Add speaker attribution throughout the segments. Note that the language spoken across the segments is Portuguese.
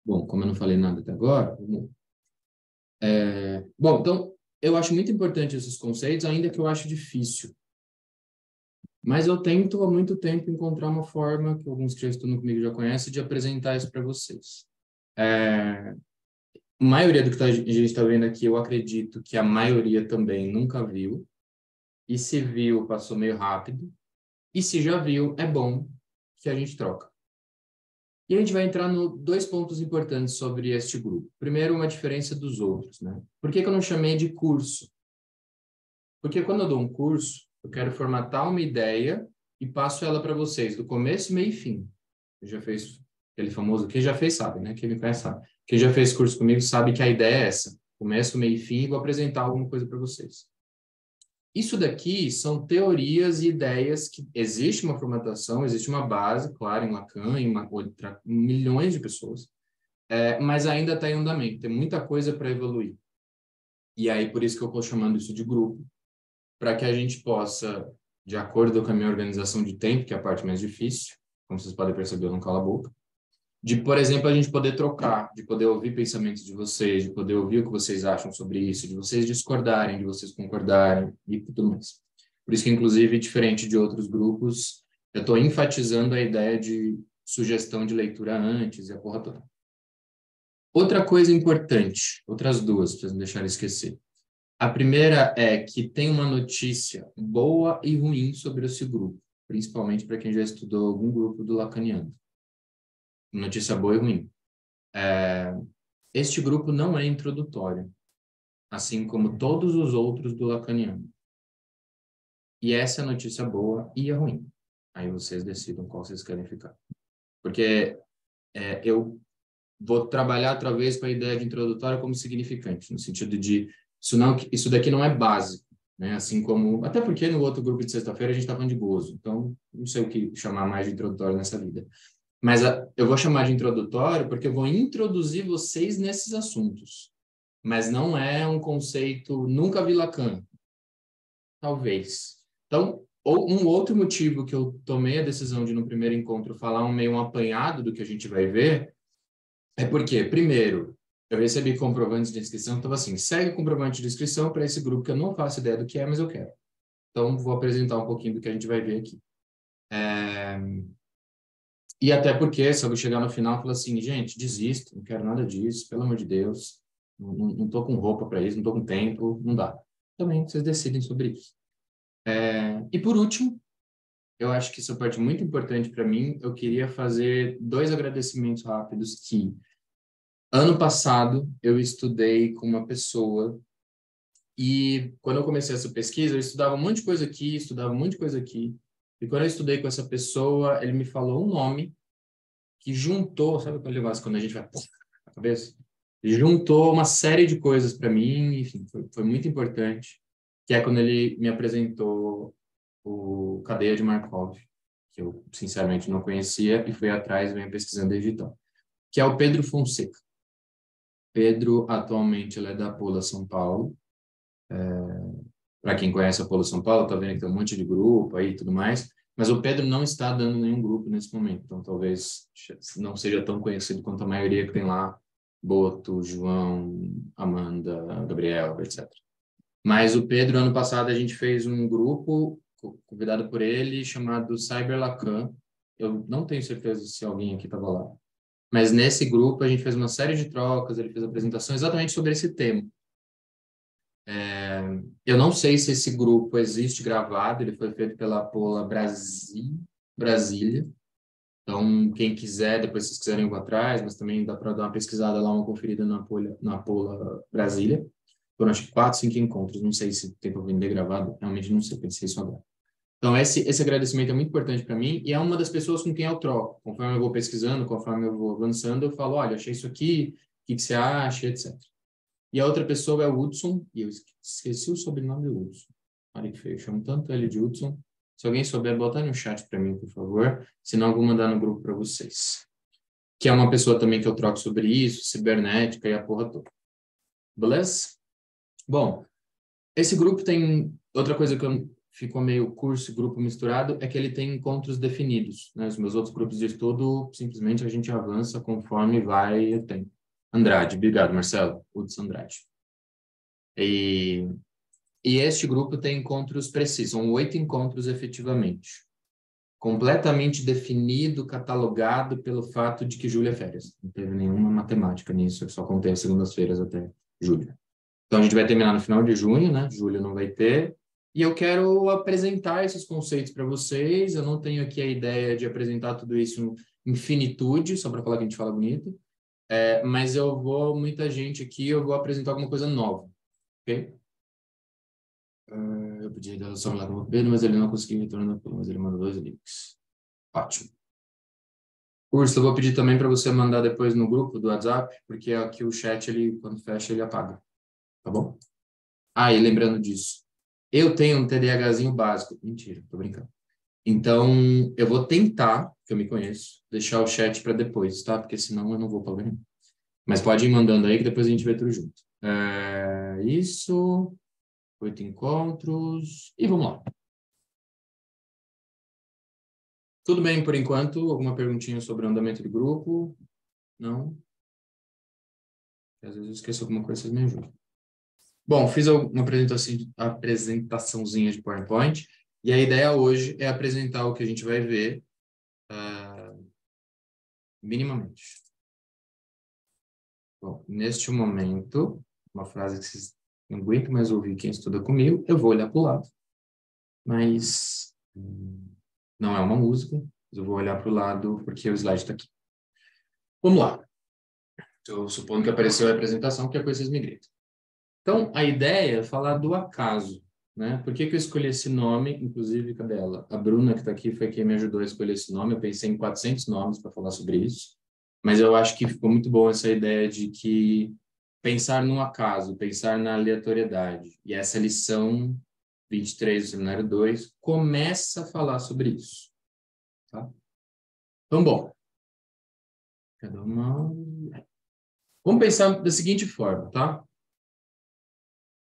Speaker 1: Bom, como eu não falei nada até agora, bom, então, eu acho muito importante esses conceitos, ainda que eu acho difícil. Mas eu tento há muito tempo encontrar uma forma, que alguns que já estudam comigo já conhecem, de apresentar isso para vocês. A maioria do que a gente está vendo aqui, eu acredito que a maioria também nunca viu. E se viu, passou meio rápido. E se já viu, é bom que a gente troca. E a gente vai entrar no dois pontos importantes sobre este grupo. Primeiro, uma diferença dos outros, né? Por que que eu não chamei de curso? Porque quando eu dou um curso, eu quero formatar uma ideia e passo ela para vocês, do começo, meio e fim. Quem já fez aquele famoso, quem já fez sabe, né? Quem me conhece sabe. Quem já fez curso comigo sabe que a ideia é essa. Começo, meio e fim e vou apresentar alguma coisa para vocês. Isso daqui são teorias e ideias que existe uma formatação, existe uma base, claro, em Lacan, em milhões de pessoas, mas ainda está em andamento, tem muita coisa para evoluir. E aí, por isso que eu estou chamando isso de grupo, para que a gente possa, de acordo com a minha organização de tempo, que é a parte mais difícil, como vocês podem perceber, eu não calo a boca, de, por exemplo, a gente poder trocar, de poder ouvir pensamentos de vocês, de poder ouvir o que vocês acham sobre isso, de vocês discordarem, de vocês concordarem e tudo mais. Por isso que, inclusive, diferente de outros grupos, eu estou enfatizando a ideia de sugestão de leitura antes e a porra toda. Outra coisa importante, outras duas, para vocês não deixarem esquecer. A primeira é que tem uma notícia boa e ruim sobre esse grupo, principalmente para quem já estudou algum grupo do Lacaniano. Notícia boa e ruim. Este grupo não é introdutório, assim como todos os outros do Lacaniano. E essa é a notícia boa e a ruim. Aí vocês decidam qual vocês querem ficar. Porque eu vou trabalhar através com a ideia de introdutório como significante, no sentido de isso daqui não é básico, né? Assim como, até porque no outro grupo de sexta-feira a gente está falando de gozo, então não sei o que chamar mais de introdutório nessa vida. Mas eu vou chamar de introdutório porque eu vou introduzir vocês nesses assuntos. Mas não é um conceito, nunca vi Lacan, talvez. Então, ou um outro motivo que eu tomei a decisão de no primeiro encontro falar meio um apanhado do que a gente vai ver é porque, primeiro, eu recebi comprovantes de inscrição, então assim, segue o comprovante de inscrição para esse grupo que eu não faço ideia do que é, mas eu quero. Então, vou apresentar um pouquinho do que a gente vai ver aqui. E até porque, se eu chegar no final e falar assim, gente, desisto, não quero nada disso, pelo amor de Deus, não tô com roupa para isso, não tô com tempo, não dá. Também vocês decidem sobre isso. E por último, eu acho que isso é parte muito importante para mim, eu queria fazer dois agradecimentos rápidos que ano passado eu estudei com uma pessoa e quando eu comecei essa pesquisa, eu estudava um monte de coisa aqui, estudava um monte de coisa aqui. E quando eu estudei com essa pessoa, ele me falou um nome que juntou, sabe aquele negócio quando a gente vai na cabeça? Juntou uma série de coisas para mim, enfim, foi muito importante, que é quando ele me apresentou o Cadeia de Markov, que eu sinceramente não conhecia e fui atrás e venho pesquisando desde então, que é o Pedro Fonseca. Pedro, atualmente, ele é da Pola São Paulo. Para quem conhece a Pola São Paulo, tá vendo que tem um monte de grupo aí e tudo mais, mas o Pedro não está dando nenhum grupo nesse momento, então talvez não seja tão conhecido quanto a maioria que tem lá, Boto, João, Amanda, Gabriel, etc. Mas o Pedro, ano passado, a gente fez um grupo convidado por ele, chamado Cyber Lacan. Eu não tenho certeza se alguém aqui estava lá. Mas nesse grupo a gente fez uma série de trocas, ele fez apresentação exatamente sobre esse tema. Eu não sei se esse grupo existe gravado, ele foi feito pela Pola Brasília. Então, quem quiser, depois se vocês quiserem eu vou atrás, mas também dá para dar uma pesquisada lá, uma conferida na Pola Brasília. Foram acho que 4, 5 encontros, não sei se tem para vender gravado, realmente não sei, pensei isso agora. Então, esse agradecimento é muito importante para mim e é uma das pessoas com quem eu troco. Conforme eu vou pesquisando, conforme eu vou avançando, eu falo, olha, achei isso aqui, o que você acha, etc. E a outra pessoa é o Hudson, e eu esqueci o sobrenome do Hudson. Olha que feio, eu chamo tanto ele de Hudson. Se alguém souber, bota no chat para mim, por favor. Senão eu vou mandar no grupo para vocês. Que é uma pessoa também que eu troco sobre isso, cibernética e a porra toda. Beleza? Bom, esse grupo tem outra coisa que ficou meio curso e grupo misturado é que ele tem encontros definidos, né? Os meus outros grupos de estudo, simplesmente a gente avança conforme vai o tempo. Andrade, obrigado, Marcelo. Hudson Andrade. E este grupo tem encontros precisos, são 8 encontros efetivamente. Completamente definido, catalogado pelo fato de que julho é férias. Não teve nenhuma matemática nisso, eu só contei as segundas-feiras até julho. Então, a gente vai terminar no final de junho, né? Julho não vai ter. E eu quero apresentar esses conceitos para vocês. Eu não tenho aqui a ideia de apresentar tudo isso em finitude, só para falar que a gente fala bonito. Mas muita gente aqui, eu vou apresentar alguma coisa nova, ok? Eu pedi a só lá com o Pedro, mas ele não conseguiu retornar, mas ele mandou 2 links. Ótimo. Úrsula, eu vou pedir também para você mandar depois no grupo do WhatsApp, porque aqui o chat, quando fecha, ele apaga. Tá bom? E lembrando disso, eu tenho um TDAHzinho básico. Mentira, tô brincando. Então, eu vou tentar, que eu me conheço, deixar o chat para depois, tá? Porque senão eu não vou para lugar nenhum. Mas pode ir mandando aí que depois a gente vê tudo junto. Isso, 8 encontros, e vamos lá. Tudo bem por enquanto? Alguma perguntinha sobre o andamento do grupo? Não? Às vezes eu esqueço alguma coisa, vocês me ajudam. Bom, fiz uma apresentaçãozinha de PowerPoint, e a ideia hoje é apresentar o que a gente vai ver minimamente. Bom, neste momento, uma frase que vocês não aguentam mais ouvir quem estuda comigo, eu vou olhar para o lado. Mas não é uma música, mas eu vou olhar para o lado porque o slide está aqui. Vamos lá. Estou supondo que apareceu a apresentação, que é coisa que vocês me gritam. Então, a ideia é falar do acaso, né? Por que eu escolhi esse nome? Inclusive, cadê ela? A Bruna, que está aqui, foi quem me ajudou a escolher esse nome. Eu pensei em 400 nomes para falar sobre isso. Mas eu acho que ficou muito bom essa ideia de que pensar no acaso, pensar na aleatoriedade. E essa lição 23 do seminário 2 começa a falar sobre isso. Tá? Então, bom. Vamos pensar da seguinte forma, tá?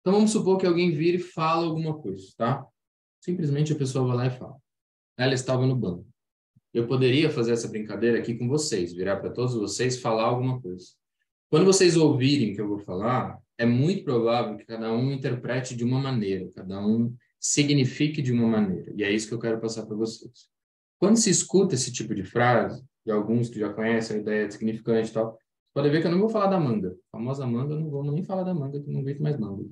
Speaker 1: Então, vamos supor que alguém vira e fala alguma coisa, tá? Simplesmente a pessoa vai lá e fala. Ela estava no banco. Eu poderia fazer essa brincadeira aqui com vocês, virar para todos vocês, falar alguma coisa. Quando vocês ouvirem o que eu vou falar, é muito provável que cada um interprete de uma maneira, cada um signifique de uma maneira. E é isso que eu quero passar para vocês. Quando se escuta esse tipo de frase, de alguns que já conhecem a ideia de significante e tal, você pode ver que eu não vou falar da manga. A famosa manga, eu não vou nem falar da manga, que eu não aguento mais manga.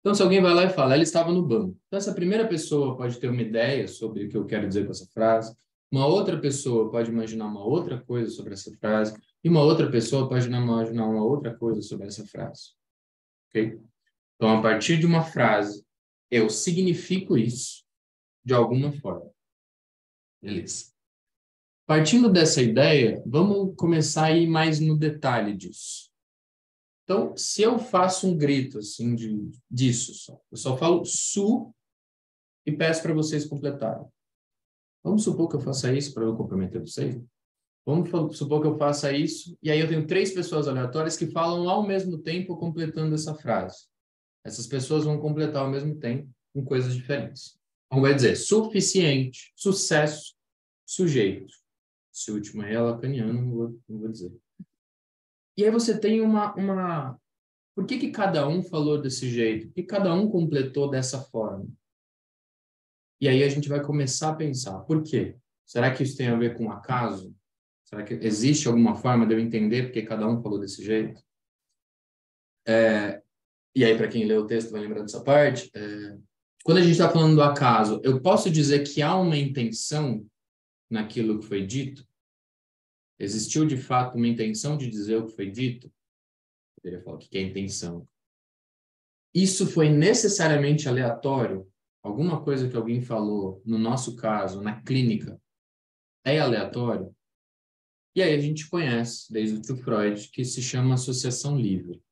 Speaker 1: Então, se alguém vai lá e fala, ela estava no banco. Então, essa primeira pessoa pode ter uma ideia sobre o que eu quero dizer com essa frase. Uma outra pessoa pode imaginar uma outra coisa sobre essa frase. E uma outra pessoa pode imaginar uma outra coisa sobre essa frase. Ok? Então, a partir de uma frase, eu significo isso de alguma forma. Beleza. Partindo dessa ideia, vamos começar a ir mais no detalhe disso. Então, se eu faço um grito assim disso só, eu só falo su e peço para vocês completarem. Vamos supor que eu faça isso para eu comprometer vocês? Vamos supor que eu faça isso e aí eu tenho 3 pessoas aleatórias que falam ao mesmo tempo completando essa frase. Essas pessoas vão completar ao mesmo tempo com coisas diferentes. Então, vai dizer suficiente, sucesso, sujeito. Esse último aí é lacaniano, não vou dizer. E aí você tem uma... Por que cada um falou desse jeito? Por que cada um completou dessa forma? E aí a gente vai começar a pensar, por quê? Será que isso tem a ver com acaso? Será que existe alguma forma de eu entender por que cada um falou desse jeito? E aí, para quem lê o texto vai lembrar dessa parte. Quando a gente está falando do acaso, eu posso dizer que há uma intenção naquilo que foi dito? Existiu, de fato, uma intenção de dizer o que foi dito? Eu poderia falar o que é intenção. Isso foi necessariamente aleatório? Alguma coisa que alguém falou, no nosso caso, na clínica, é aleatório? E aí a gente conhece, desde o Freud, que se chama associação livre.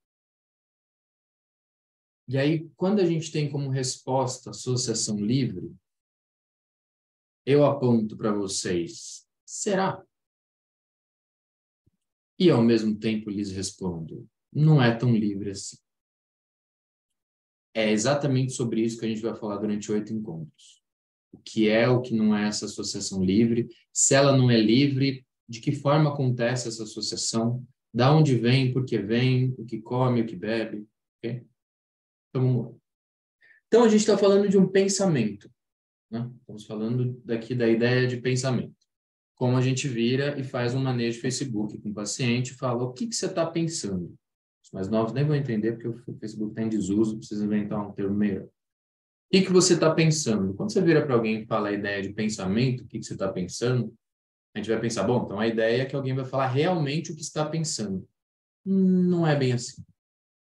Speaker 1: E aí, quando a gente tem como resposta associação livre, eu aponto para vocês, será? E ao mesmo tempo lhes respondo, não é tão livre assim. É exatamente sobre isso que a gente vai falar durante 8 encontros. O que é, o que não é essa associação livre, se ela não é livre, de que forma acontece essa associação, da onde vem, por que vem, o que come, o que bebe, ok? Então, vamos lá. Então, a gente está falando de um pensamento, né? Estamos falando daqui da ideia de pensamento. Como a gente vira e faz um manejo Facebook com o paciente e fala, o que que você está pensando? Os mais novos nem vão entender, porque o Facebook está em desuso, precisa inventar um termo melhor. O que que você está pensando? Quando você vira para alguém e fala a ideia de pensamento, o que que você está pensando? A gente vai pensar, bom, então a ideia é que alguém vai falar realmente o que está pensando. Não é bem assim.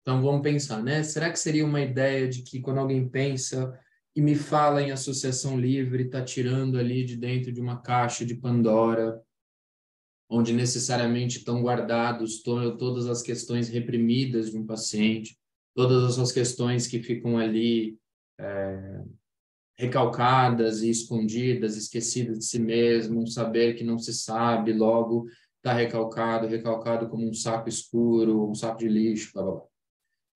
Speaker 1: Então vamos pensar, né? Será que seria uma ideia de que quando alguém pensa e me fala em associação livre, está tirando ali de dentro de uma caixa de Pandora, onde necessariamente estão guardados todas as questões reprimidas de um paciente, todas as suas questões que ficam ali recalcadas e escondidas, esquecidas de si mesmo, um saber que não se sabe, logo está recalcado, recalcado como um saco escuro, um saco de lixo, blá, blá, blá,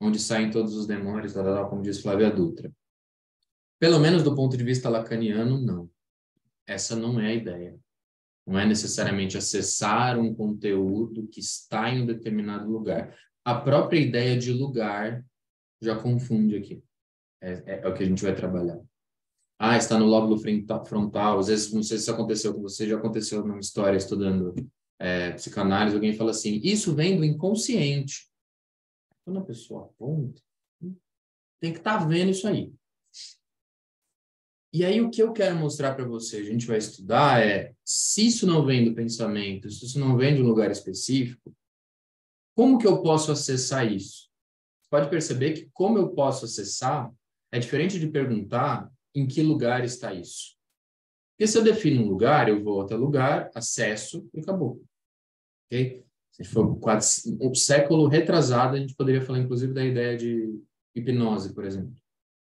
Speaker 1: onde saem todos os demônios, blá, blá, blá, como diz Flávia Dutra. Pelo menos do ponto de vista lacaniano, não. Essa não é a ideia. Não é necessariamente acessar um conteúdo que está em um determinado lugar. A própria ideia de lugar já confunde aqui. É o que a gente vai trabalhar. Ah, está no lóbulo frontal. Às vezes, não sei se isso aconteceu com você, já aconteceu numa história estudando psicanálise, alguém fala assim, isso vem do inconsciente. Quando a pessoa aponta, tem que estar vendo isso aí. E aí, o que eu quero mostrar para você, a gente vai estudar se isso não vem do pensamento, se isso não vem de um lugar específico, como que eu posso acessar isso? Você pode perceber que como eu posso acessar é diferente de perguntar em que lugar está isso. Porque se eu defino um lugar, eu vou até lugar, acesso e acabou. Ok? Se for quase um século retrasado, a gente poderia falar, inclusive, da ideia de hipnose, por exemplo.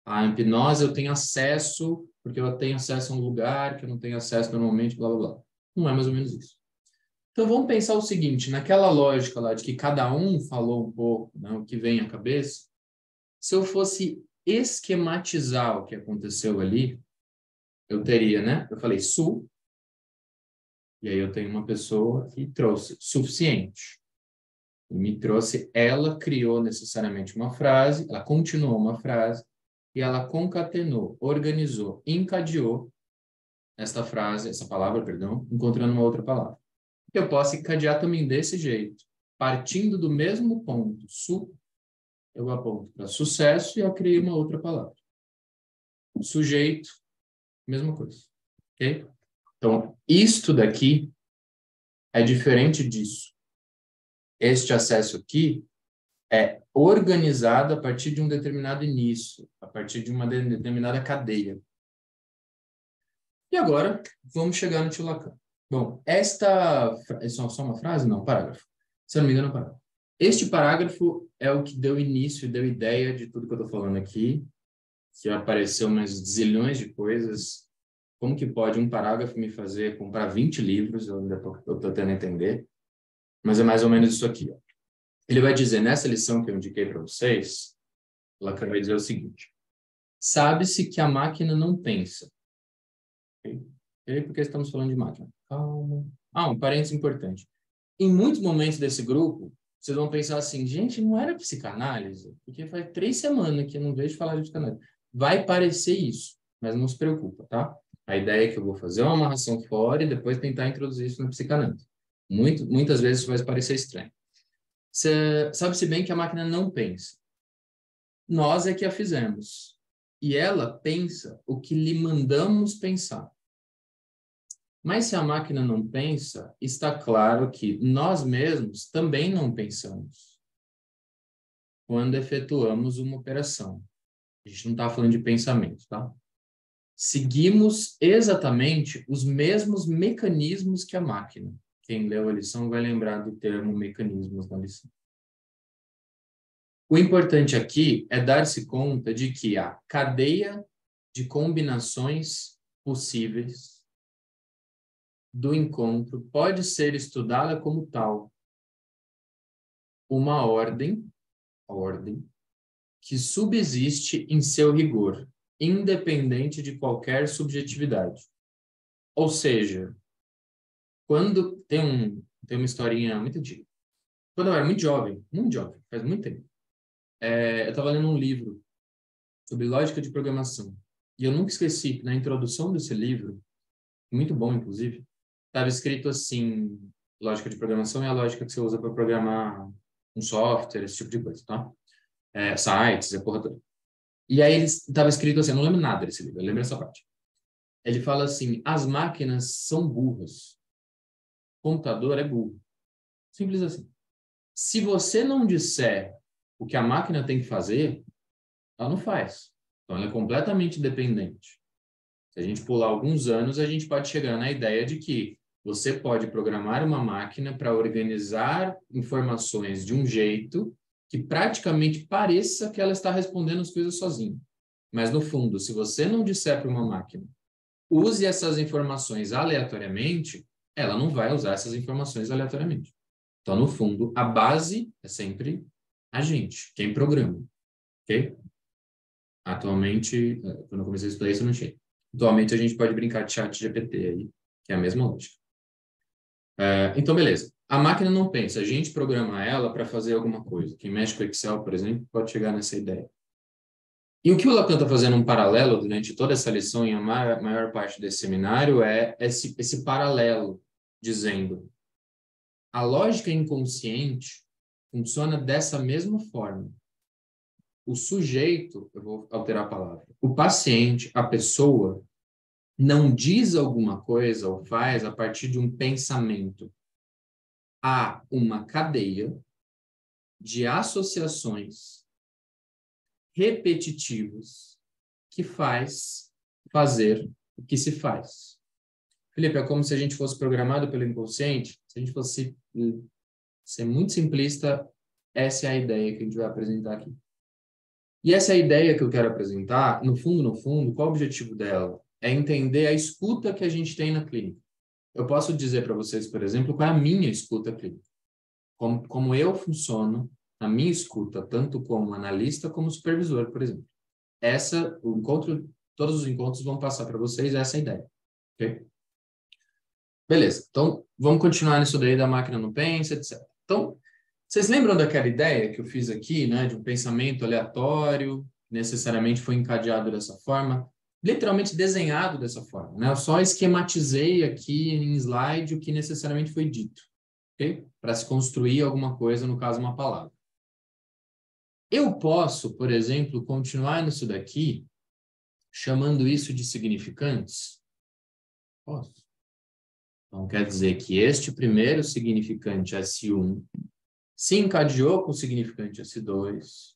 Speaker 1: A hipnose eu tenho acesso, porque eu tenho acesso a um lugar que eu não tenho acesso normalmente, blá, blá, blá. Não é mais ou menos isso. Então, vamos pensar o seguinte, naquela lógica lá de que cada um falou um pouco, né, o que vem à cabeça, se eu fosse esquematizar o que aconteceu ali, eu teria, né? Eu falei sul, e aí eu tenho uma pessoa que trouxe suficiente. E me trouxe, ela criou necessariamente uma frase, ela continuou uma frase, e ela concatenou, organizou, encadeou esta frase, essa palavra, perdão, encontrando uma outra palavra. Eu posso encadear também desse jeito, partindo do mesmo ponto, eu aponto para sucesso e eu criei uma outra palavra. Sujeito, mesma coisa. Ok? Então, isto daqui é diferente disso. Este acesso aqui é organizado a partir de um determinado início, a partir de uma determinada cadeia. E agora, vamos chegar no tio Lacan. Bom, esta... É só uma frase? Não, parágrafo. Se eu não me engano, é um parágrafo. Este parágrafo é o que deu início, deu ideia de tudo que eu estou falando aqui, que apareceu umas zilhões de coisas. Como que pode um parágrafo me fazer comprar 20 livros? Eu ainda estou tentando entender. Mas é mais ou menos isso aqui. Ó. Ele vai dizer, nessa lição que eu indiquei para vocês, Lacan vai dizer o seguinte. Sabe-se que a máquina não pensa. Okay? E aí, por que estamos falando de máquina? Calma. Um parênteses importante. Em muitos momentos desse grupo, vocês vão pensar assim, gente, não era psicanálise? Porque faz 3 semanas que eu não vejo falar de psicanálise. Vai parecer isso, mas não se preocupa, tá? A ideia é que eu vou fazer uma amarração fora e depois tentar introduzir isso na psicanálise. Muitas vezes vai parecer estranho. Sabe-se bem que a máquina não pensa. Nós é que a fizemos. E ela pensa o que lhe mandamos pensar. Mas se a máquina não pensa, está claro que nós mesmos também não pensamos quando efetuamos uma operação. A gente não está falando de pensamento, tá? Seguimos exatamente os mesmos mecanismos que a máquina. Quem leu a lição vai lembrar do termo mecanismos na lição. O importante aqui é dar-se conta de que a cadeia de combinações possíveis do encontro pode ser estudada como tal. Uma ordem que subsiste em seu rigor, independente de qualquer subjetividade. Ou seja, quando tem uma historinha muito antiga. Quando eu era muito jovem, faz muito tempo, eu estava lendo um livro sobre lógica de programação. E eu nunca esqueci que na introdução desse livro, muito bom, inclusive, estava escrito assim, lógica de programação é a lógica que você usa para programar um software, esse tipo de coisa, tá? Sites, a porra toda. E aí estava escrito assim, eu não lembro nada desse livro, eu lembro essa parte. Ele fala assim, as máquinas são burras. O computador é burro. Simples assim. Se você não disser o que a máquina tem que fazer, ela não faz. Então, ela é completamente dependente. Se a gente pular alguns anos, a gente pode chegar na ideia de que você pode programar uma máquina para organizar informações de um jeito que praticamente pareça que ela está respondendo as coisas sozinha. Mas, no fundo, se você não disser para uma máquina, use essas informações aleatoriamente, ela não vai usar essas informações aleatoriamente. Então, no fundo, a base é sempre a gente, quem programa, ok? Atualmente, quando eu comecei a estudar isso, eu não tinha. Atualmente, a gente pode brincar de chat GPT aí, que é a mesma lógica. Então, beleza. A máquina não pensa, a gente programa ela para fazer alguma coisa. Quem mexe com Excel, por exemplo, pode chegar nessa ideia. E o que o Lacan está fazendo um paralelo durante toda essa lição e a maior parte desse seminário é esse paralelo, dizendo a lógica inconsciente funciona dessa mesma forma. O sujeito, eu vou alterar a palavra, o paciente, a pessoa, não diz alguma coisa ou faz a partir de um pensamento. Há uma cadeia de associações repetitivas que faz fazer o que se faz. Felipe, é como se a gente fosse programado pelo inconsciente. Se a gente fosse ser muito simplista, essa é a ideia que a gente vai apresentar aqui. E essa é a ideia que eu quero apresentar, no fundo, qual o objetivo dela? É entender a escuta que a gente tem na clínica. Eu posso dizer para vocês, por exemplo, qual é a minha escuta clínica. Como eu funciono na minha escuta, tanto como analista como supervisor, por exemplo. Todos os encontros vão passar para vocês essa ideia. Ok? Beleza. Então, vamos continuar nisso daí da máquina não pensa, etc. Então, vocês lembram daquela ideia que eu fiz aqui, né, de um pensamento aleatório, necessariamente foi encadeado dessa forma, literalmente desenhado dessa forma, né? Eu só esquematizei aqui em slide o que necessariamente foi dito, ok? Para se construir alguma coisa, no caso, uma palavra. Eu posso, por exemplo, continuar nisso daqui, chamando isso de significantes? Posso. Então, quer dizer que este primeiro significante S1 se encadeou com o significante S2.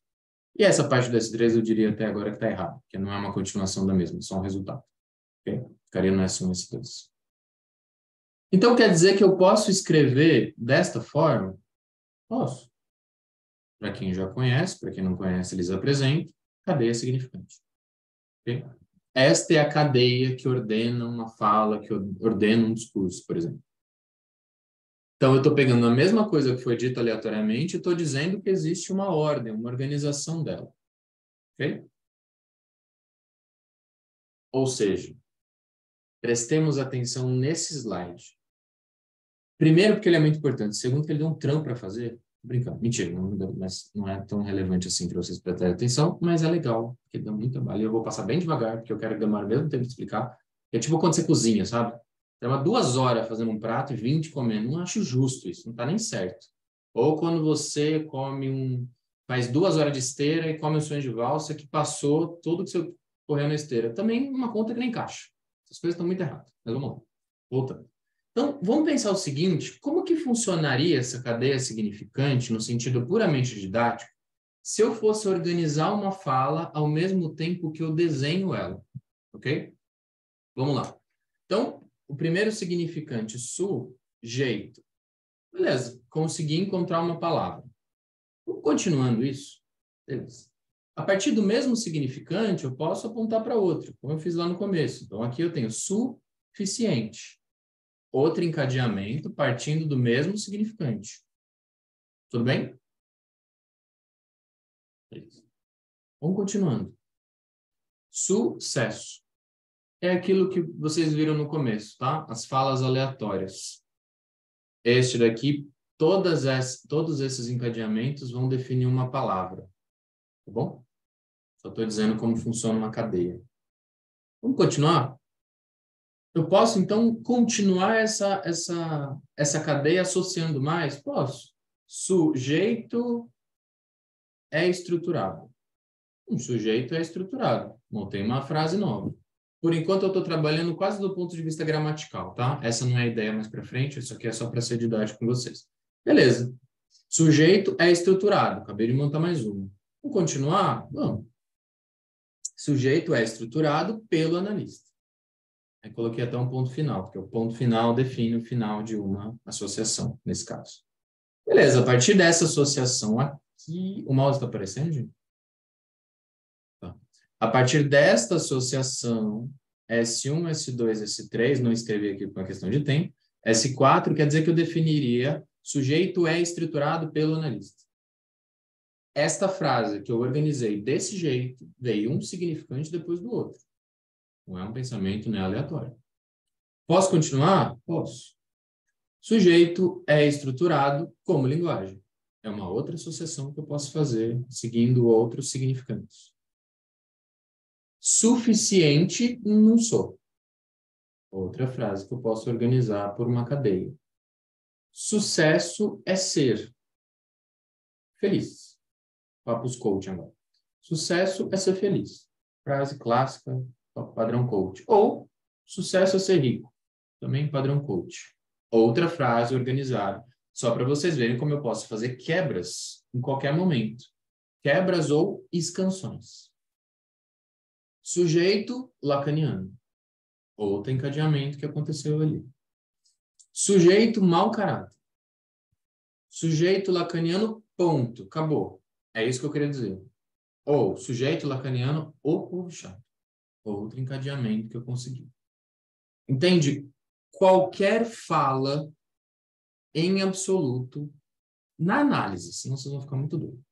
Speaker 1: E essa parte do S3 eu diria até agora que está errado, porque não é uma continuação da mesma, é só um resultado. Okay? Ficaria no S1 e S2. Então, quer dizer que eu posso escrever desta forma? Posso. Para quem já conhece, para quem não conhece, eles apresentam cadeia significante. Okay? Esta é a cadeia que ordena uma fala, que ordena um discurso, por exemplo. Então, eu estou pegando a mesma coisa que foi dita aleatoriamente e estou dizendo que existe uma ordem, uma organização dela. Ok? Ou seja, prestemos atenção nesse slide. Primeiro, porque ele é muito importante. Segundo, porque ele deu um trampo para fazer. Tô brincando. Mentira, mas não é tão relevante assim para vocês prestarem atenção, mas é legal, porque dá muito trabalho. E eu vou passar bem devagar, porque eu quero que demore o mesmo tempo de explicar. É tipo quando você cozinha, sabe? Leva 2 horas fazendo um prato e 20 comendo. Não acho justo isso, não está nem certo. Ou quando você faz 2 horas de esteira e come um sonho de valsa que passou tudo que você correu na esteira. Também uma conta que nem encaixa. Essas coisas estão muito erradas. Mas vamos lá. Voltando. Então, vamos pensar o seguinte, como que funcionaria essa cadeia significante no sentido puramente didático se eu fosse organizar uma fala ao mesmo tempo que eu desenho ela, ok? Vamos lá. Então, o primeiro significante, sujeito. Beleza, consegui encontrar uma palavra. Continuando isso, beleza. A partir do mesmo significante, eu posso apontar para outro, como eu fiz lá no começo. Então, aqui eu tenho suficiente. Outro encadeamento partindo do mesmo significante. Tudo bem? Isso. Vamos continuando. Sucesso. É aquilo que vocês viram no começo, tá? As falas aleatórias. Este daqui, todos esses encadeamentos vão definir uma palavra, tá bom? Só estou dizendo como funciona uma cadeia. Vamos continuar? Eu posso, então, continuar essa cadeia associando mais? Posso. Sujeito é estruturado. Um sujeito é estruturado. Montei uma frase nova. Por enquanto, eu estou trabalhando quase do ponto de vista gramatical, tá? Essa não é a ideia mais para frente, isso aqui é só para ser didático com vocês. Beleza. Sujeito é estruturado. Acabei de montar mais uma. Vamos continuar? Vamos. Sujeito é estruturado pelo analista. Aí coloquei até um ponto final, porque o ponto final define o final de uma associação, nesse caso. Beleza, a partir dessa associação aqui... O mouse está aparecendo, gente? Tá. A partir desta associação, S1, S2, S3, não escrevi aqui por uma questão de tempo, S4 quer dizer que eu definiria sujeito é estruturado pelo analista. Esta frase que eu organizei desse jeito, veio um significante depois do outro. Não é um pensamento, não é aleatório. Posso continuar? Posso. Sujeito é estruturado como linguagem. É uma outra associação que eu posso fazer seguindo outros significantes. Suficiente, não sou. Outra frase que eu posso organizar por uma cadeia. Sucesso é ser feliz. Papos coaching agora. Sucesso é ser feliz. Frase clássica, padrão coach. Ou sucesso é ser rico. Também padrão coach. Outra frase organizada. Só para vocês verem como eu posso fazer quebras em qualquer momento. Quebras ou escansões. Sujeito lacaniano. Outro encadeamento que aconteceu ali. Sujeito mau caráter. Sujeito lacaniano, ponto. Acabou. É isso que eu queria dizer. Ou sujeito lacaniano, o povo chato. Outro encadeamento que eu consegui. Entende? Qualquer fala em absoluto na análise, senão vocês vão ficar muito doidos.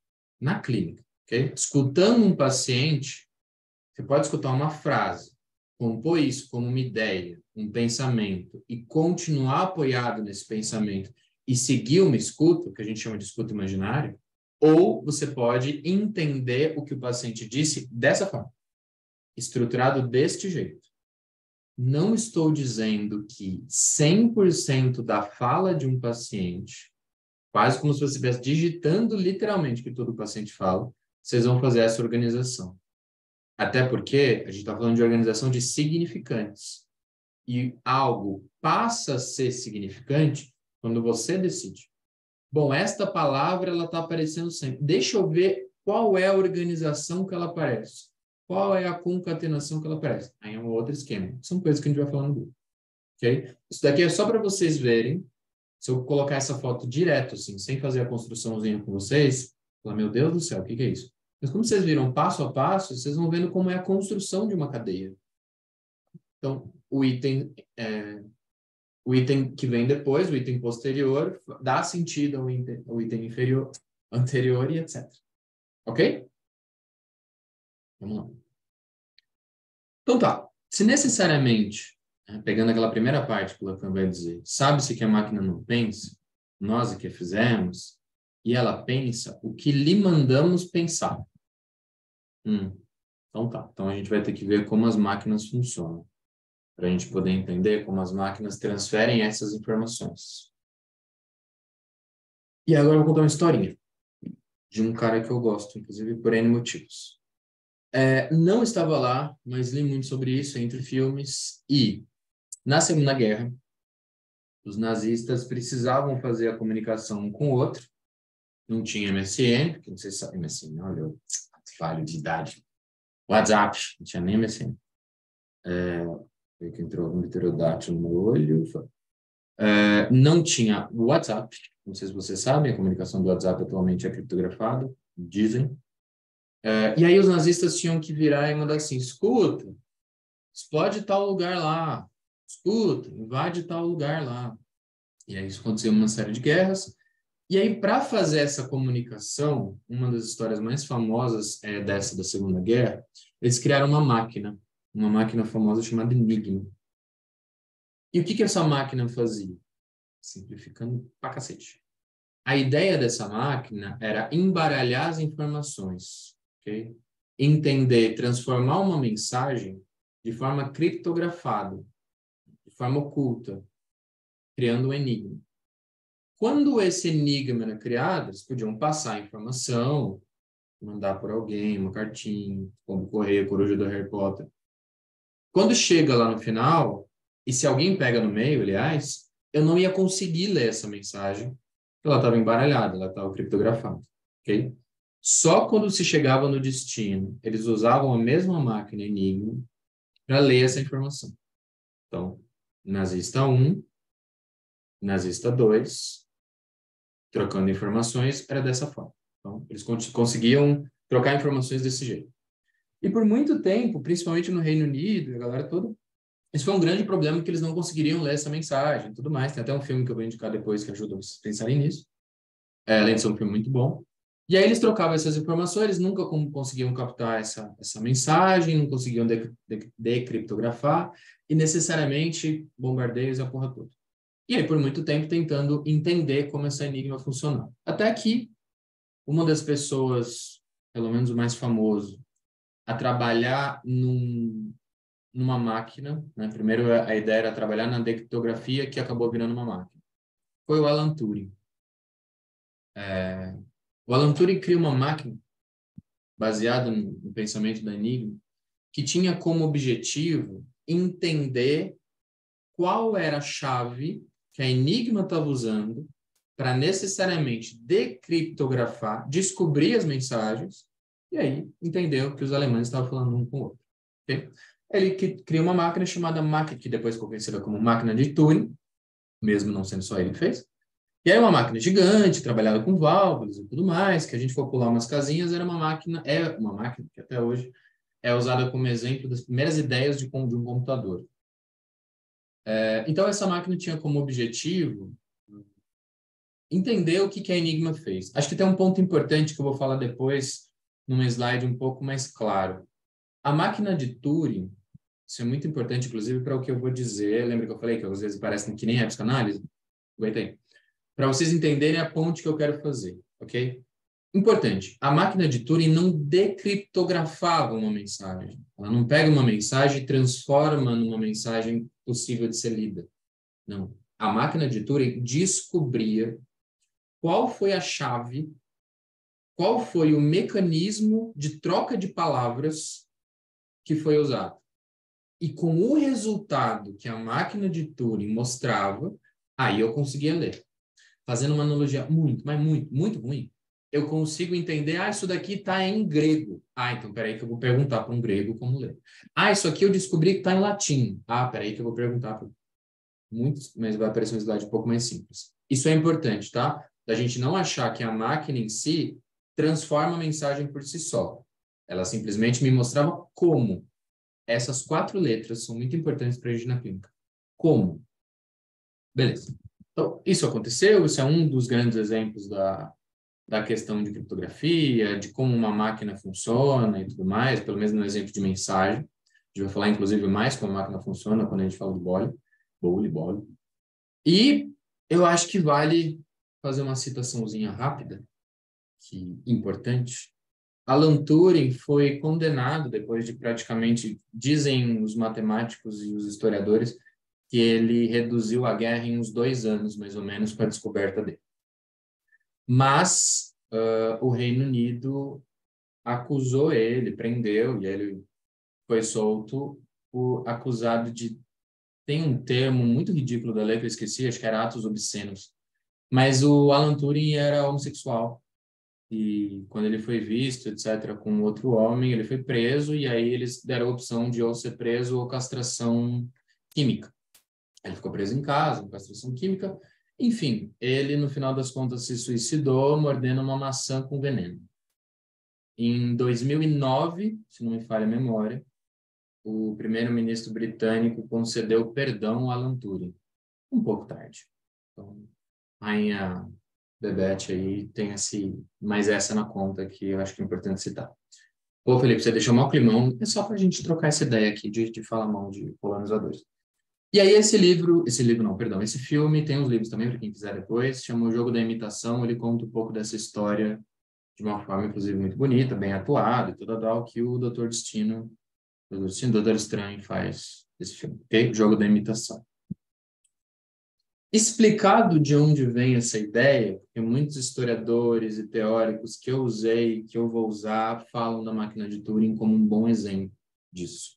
Speaker 1: Na clínica, ok? Escutando um paciente, você pode escutar uma frase, compor isso como uma ideia, um pensamento, e continuar apoiado nesse pensamento e seguir uma escuta, que a gente chama de escuta imaginária, ou você pode entender o que o paciente disse dessa forma, estruturado deste jeito. Não estou dizendo que 100% da fala de um paciente, quase como se você estivesse digitando literalmente o que todo paciente fala, vocês vão fazer essa organização. Até porque a gente está falando de organização de significantes. E algo passa a ser significante quando você decide. Bom, esta palavra ela está aparecendo sempre. Deixa eu ver qual é a organização que ela aparece. Qual é a concatenação que ela aparece. Aí é um outro esquema. São coisas que a gente vai falando no grupo. Ok? Isso daqui é só para vocês verem. Se eu colocar essa foto direto, assim, sem fazer a construçãozinha com vocês, falar, meu Deus do céu, o que é isso? Mas como vocês viram passo a passo, vocês vão vendo como é a construção de uma cadeia. Então, o item que vem depois, o item posterior, dá sentido ao item inferior, anterior e etc. Ok? Vamos lá. Então tá. Se necessariamente, pegando aquela primeira parte que o Lacan vai dizer, sabe-se que a máquina não pensa, nós é que a fizemos, e ela pensa o que lhe mandamos pensar. Então tá. Então a gente vai ter que ver como as máquinas funcionam, para a gente poder entender como as máquinas transferem essas informações. E agora eu vou contar uma historinha de um cara que eu gosto, inclusive por N motivos. Não estava lá, mas li muito sobre isso entre filmes. E na Segunda Guerra, os nazistas precisavam fazer a comunicação um com o outro. Não tinha MSN, porque não sei se sabe MSN, olha, eu falho de idade. WhatsApp, não tinha nem MSN. Que entrou um pterodátilo no olho. Não tinha WhatsApp. Não sei se vocês sabem, a comunicação do WhatsApp atualmente é criptografada, dizem. E aí os nazistas tinham que virar e mandar assim, escuta, explode tal lugar lá, escuta, invade tal lugar lá. E aí isso aconteceu uma série de guerras, E aí, para fazer essa comunicação, uma das histórias mais famosas é dessa da Segunda Guerra, eles criaram uma máquina famosa chamada Enigma. E o que que essa máquina fazia? Simplificando pra cacete. A ideia dessa máquina era embaralhar as informações, ok? Entender, transformar uma mensagem de forma criptografada, de forma oculta, criando um enigma. Quando esse enigma era criado, eles podiam passar a informação, mandar por alguém, uma cartinha, como correio, coruja do Harry Potter. Quando chega lá no final, e se alguém pega no meio, aliás, eu não ia conseguir ler essa mensagem. Ela estava embaralhada, ela estava criptografada, ok? Só quando se chegava no destino, eles usavam a mesma máquina Enigma para ler essa informação. Então, nazista 1, nazista 2, trocando informações, era dessa forma. Então, eles conseguiam trocar informações desse jeito. E por muito tempo, principalmente no Reino Unido, a galera toda, isso foi um grande problema que eles não conseguiriam ler essa mensagem e tudo mais. Tem até um filme que eu vou indicar depois que ajuda vocês a pensarem nisso. Além de ser um filme muito bom. E aí eles trocavam essas informações, eles nunca conseguiam captar essa mensagem, não conseguiam decriptografar e necessariamente bombardeios e a porra toda. E aí, por muito tempo, tentando entender como essa enigma funcionava. Até que uma das pessoas, pelo menos o mais famoso, a trabalhar numa máquina, né? Primeiro a ideia era trabalhar na decriptografia, que acabou virando uma máquina. Foi o Alan Turing. O Alan Turing cria uma máquina baseada no pensamento da Enigma, que tinha como objetivo entender qual era a chave que a Enigma estava usando para necessariamente decriptografar, descobrir as mensagens e aí entender o que os alemães estavam falando um com o outro. Okay? Ele cria uma máquina chamada máquina, que depois ficou conhecida como máquina de Turing, mesmo não sendo só ele que fez. E aí uma máquina gigante, trabalhada com válvulas e tudo mais, que a gente for pular umas casinhas, é uma máquina que até hoje é usada como exemplo das primeiras ideias de um computador. Então essa máquina tinha como objetivo entender o que a Enigma fez. Acho que tem um ponto importante que eu vou falar depois, num slide um pouco mais claro. A máquina de Turing, isso é muito importante, inclusive, para o que eu vou dizer. Lembra que eu falei que às vezes parecem que nem é psicanálise? Aguenta aí. Para vocês entenderem a ponte que eu quero fazer, ok? Importante, a máquina de Turing não decriptografava uma mensagem. Ela não pega uma mensagem e transforma numa mensagem possível de ser lida. Não. A máquina de Turing descobria qual foi a chave, qual foi o mecanismo de troca de palavras que foi usado. E com o resultado que a máquina de Turing mostrava, aí eu conseguia ler. Fazendo uma analogia muito, mas muito, muito ruim, eu consigo entender, isso daqui está em grego. Então peraí que eu vou perguntar para um grego como ler. Isso aqui eu descobri que está em latim. Peraí que eu vou perguntar para muitos, mas vai aparecer um slide um pouco mais simples. Isso é importante, tá? Da gente não achar que a máquina em si transforma a mensagem por si só. Ela simplesmente me mostrava como. Essas 4 letras são muito importantes para a gente na clínica. Como? Beleza. Então, isso aconteceu, isso é um dos grandes exemplos da questão de criptografia, de como uma máquina funciona e tudo mais, pelo menos no exemplo de mensagem. A gente vai falar, inclusive, mais como a máquina funciona quando a gente fala de bole. E eu acho que vale fazer uma citaçãozinha rápida, importante. Alan Turing foi condenado depois de praticamente, dizem os matemáticos e os historiadores, que ele reduziu a guerra em uns 2 anos, mais ou menos, com a descoberta dele. Mas o Reino Unido acusou ele, prendeu, e ele foi solto, acusado de... Tem um termo muito ridículo da lei que eu esqueci, acho que era atos obscenos. Mas o Alan Turing era homossexual. E quando ele foi visto, etc., com outro homem, ele foi preso, e aí eles deram a opção de ou ser preso ou castração química. Ele ficou preso em casa, com castração química. Enfim, ele, no final das contas, se suicidou mordendo uma maçã com veneno. Em 2009, se não me falha a memória, o primeiro-ministro britânico concedeu perdão a Alan Turing. Um pouco tarde. Então, Rainha Bebete aí tem mais essa na conta que eu acho que é importante citar. Pô, Felipe, você deixou mal climão, é só para a gente trocar essa ideia aqui de falar mal de colonizadores. E aí esse livro não, perdão, esse filme tem os livros também, para quem quiser depois, chama O Jogo da Imitação, ele conta um pouco dessa história de uma forma, inclusive, muito bonita, bem atuada e tudo tal, que o Doutor Doutor Estranho faz esse filme, ok? O Jogo da Imitação. Explicado de onde vem essa ideia, porque muitos historiadores e teóricos que eu usei, que eu vou usar, falam da máquina de Turing como um bom exemplo disso.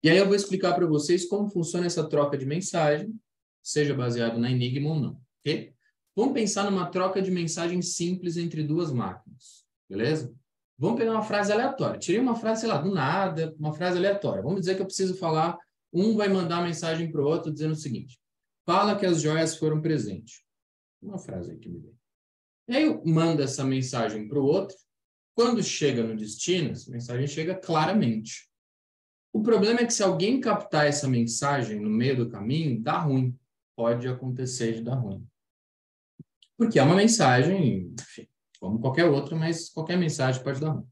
Speaker 1: E aí eu vou explicar para vocês como funciona essa troca de mensagem, seja baseado na Enigma ou não, ok? Vamos pensar numa troca de mensagem simples entre duas máquinas, beleza? Vamos pegar uma frase aleatória. Tirei uma frase, sei lá, do nada, uma frase aleatória. Vamos dizer que eu preciso falar, um vai mandar uma mensagem para o outro dizendo o seguinte: fala que as joias foram presente. Uma frase aí que me veio. E aí eu mando essa mensagem para o outro. Quando chega no destino, essa mensagem chega claramente. O problema é que se alguém captar essa mensagem no meio do caminho, dá ruim. Pode acontecer de dar ruim. Porque é uma mensagem, enfim, como qualquer outra, mas qualquer mensagem pode dar ruim.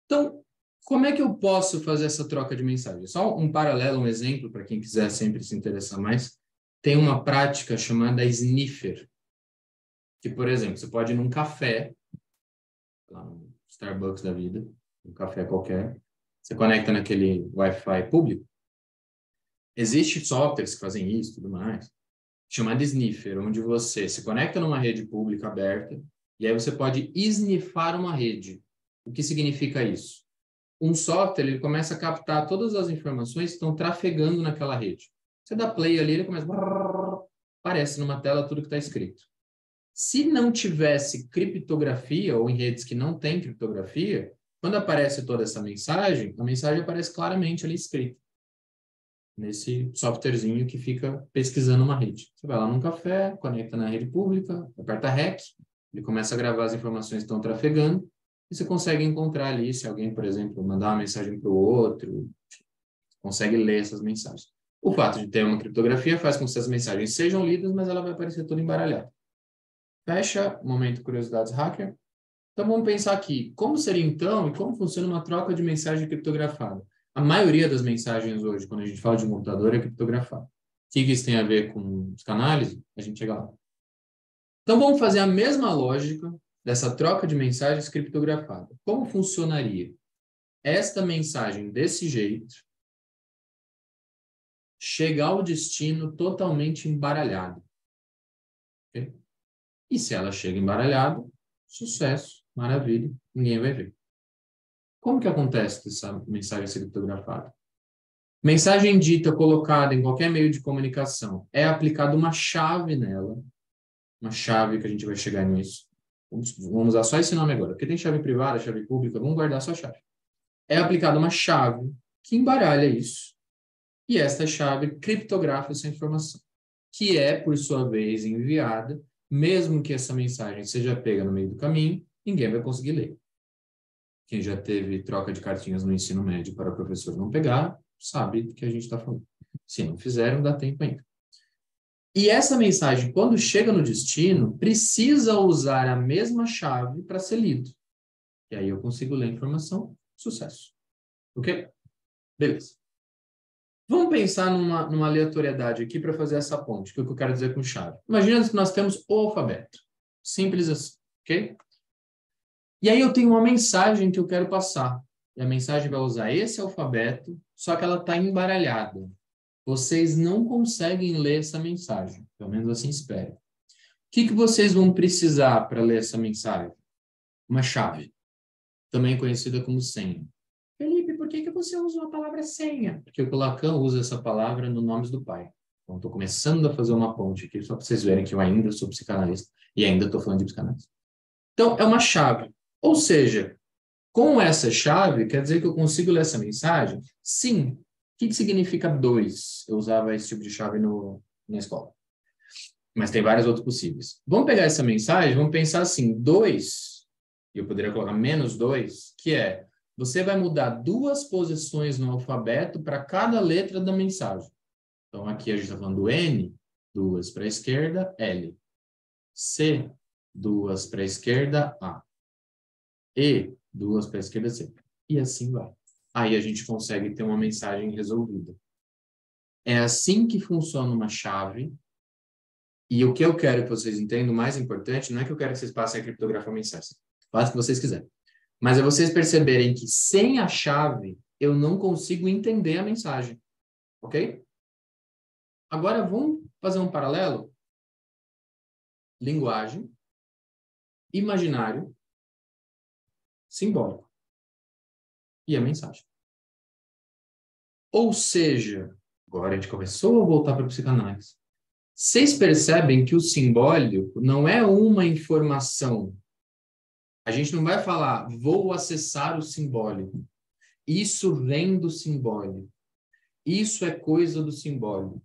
Speaker 1: Então, como é que eu posso fazer essa troca de mensagem? Só um paralelo, um exemplo, para quem quiser sempre se interessar mais. Tem uma prática chamada sniffer, que, por exemplo, você pode ir num café, lá no Starbucks da vida, um café qualquer, você conecta naquele Wi-Fi público. Existem softwares que fazem isso e tudo mais, chamado sniffer, onde você se conecta numa rede pública aberta e aí você pode snifar uma rede. O que significa isso? Um software, ele começa a captar todas as informações que estão trafegando naquela rede. Você dá play ali, ele começa a... aparece numa tela tudo que está escrito. Se não tivesse criptografia, ou em redes que não tem criptografia, quando aparece toda essa mensagem, a mensagem aparece claramente ali escrita, nesse softwarezinho que fica pesquisando uma rede. Você vai lá num café, conecta na rede pública, aperta REC, ele começa a gravar as informações que estão trafegando, e você consegue encontrar ali, se alguém, por exemplo, mandar uma mensagem para o outro, consegue ler essas mensagens. O fato de ter uma criptografia faz com que essas mensagens sejam lidas, mas ela vai aparecer toda embaralhada. Fecha, momento curiosidades hacker. Então vamos pensar aqui, como seria então e como funciona uma troca de mensagem criptografada? A maioria das mensagens hoje, quando a gente fala de um computador, é criptografada. O que isso tem a ver com psicanálise? A gente chega lá. Então vamos fazer a mesma lógica dessa troca de mensagens criptografada. Como funcionaria? Esta mensagem desse jeito chega ao destino totalmente embaralhada. Okay? E se ela chega embaralhada, sucesso, maravilha, ninguém vai ver. Como que acontece essa mensagem criptografada? Mensagem dita, colocada em qualquer meio de comunicação, é aplicada uma chave nela, uma chave que a gente vai chegar nisso. Vamos usar só esse nome agora, porque tem chave privada, chave pública, vamos guardar só a chave. É aplicada uma chave que embaralha isso, e esta chave criptografa essa informação, que é, por sua vez, enviada, mesmo que essa mensagem seja pega no meio do caminho, ninguém vai conseguir ler. Quem já teve troca de cartinhas no ensino médio para o professor não pegar, sabe do que a gente está falando. Se não fizeram, dá tempo ainda. E essa mensagem, quando chega no destino, precisa usar a mesma chave para ser lido. E aí eu consigo ler a informação, sucesso. Ok? Beleza. Vamos pensar numa aleatoriedade aqui para fazer essa ponte, que é o que eu quero dizer com chave. Imagina que nós temos o alfabeto. Simples assim, ok? E aí eu tenho uma mensagem que eu quero passar. E a mensagem vai usar esse alfabeto, só que ela está embaralhada. Vocês não conseguem ler essa mensagem. Pelo menos assim espero. O que vocês vão precisar para ler essa mensagem? Uma chave, também conhecida como senha. Felipe, por que você usa a palavra senha? Porque o Lacan usa essa palavra no Nomes do Pai. Então, estou começando a fazer uma ponte aqui, só para vocês verem que eu ainda sou psicanalista e ainda estou falando de psicanálise. Então, é uma chave. Ou seja, com essa chave, quer dizer que eu consigo ler essa mensagem? Sim. O que significa 2? Eu usava esse tipo de chave na escola. Mas tem vários outros possíveis. Vamos pegar essa mensagem, vamos pensar assim, 2, e eu poderia colocar -2, que é, você vai mudar 2 posições no alfabeto para cada letra da mensagem. Então, aqui a gente está falando do N, 2 para a esquerda, L. C, 2 para a esquerda, A. E, 2 para a esquerda, C. E assim vai. Aí a gente consegue ter uma mensagem resolvida. É assim que funciona uma chave. E o que eu quero que vocês entendam, o mais importante, não é que eu quero que vocês passem a criptografar mensagens. Façam o que vocês quiserem. Mas é vocês perceberem que sem a chave, eu não consigo entender a mensagem. Ok? Agora, vamos fazer um paralelo? Linguagem, imaginário, simbólico e a mensagem. Ou seja, agora a gente começou a voltar para a psicanálise. Vocês percebem que o simbólico não é uma informação. A gente não vai falar, vou acessar o simbólico. Isso vem do simbólico. Isso é coisa do simbólico.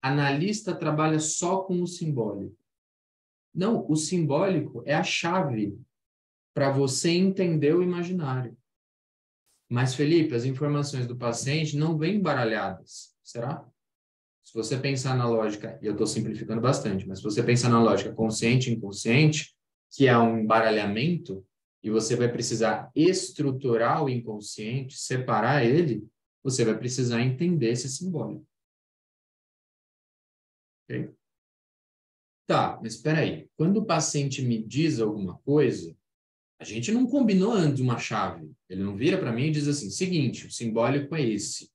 Speaker 1: Analista trabalha só com o simbólico. Não, o simbólico é a chave para você entender o imaginário. Mas, Felipe, as informações do paciente não vêm embaralhadas, será? Se você pensar na lógica, e eu estou simplificando bastante, mas se você pensar na lógica consciente e inconsciente, que é um embaralhamento, e você vai precisar estruturar o inconsciente, separar ele, você vai precisar entender esse simbólico. Ok? Tá, mas espera aí. Quando o paciente me diz alguma coisa, a gente não combinou antes uma chave. Ele não vira para mim e diz assim, seguinte, o simbólico é esse.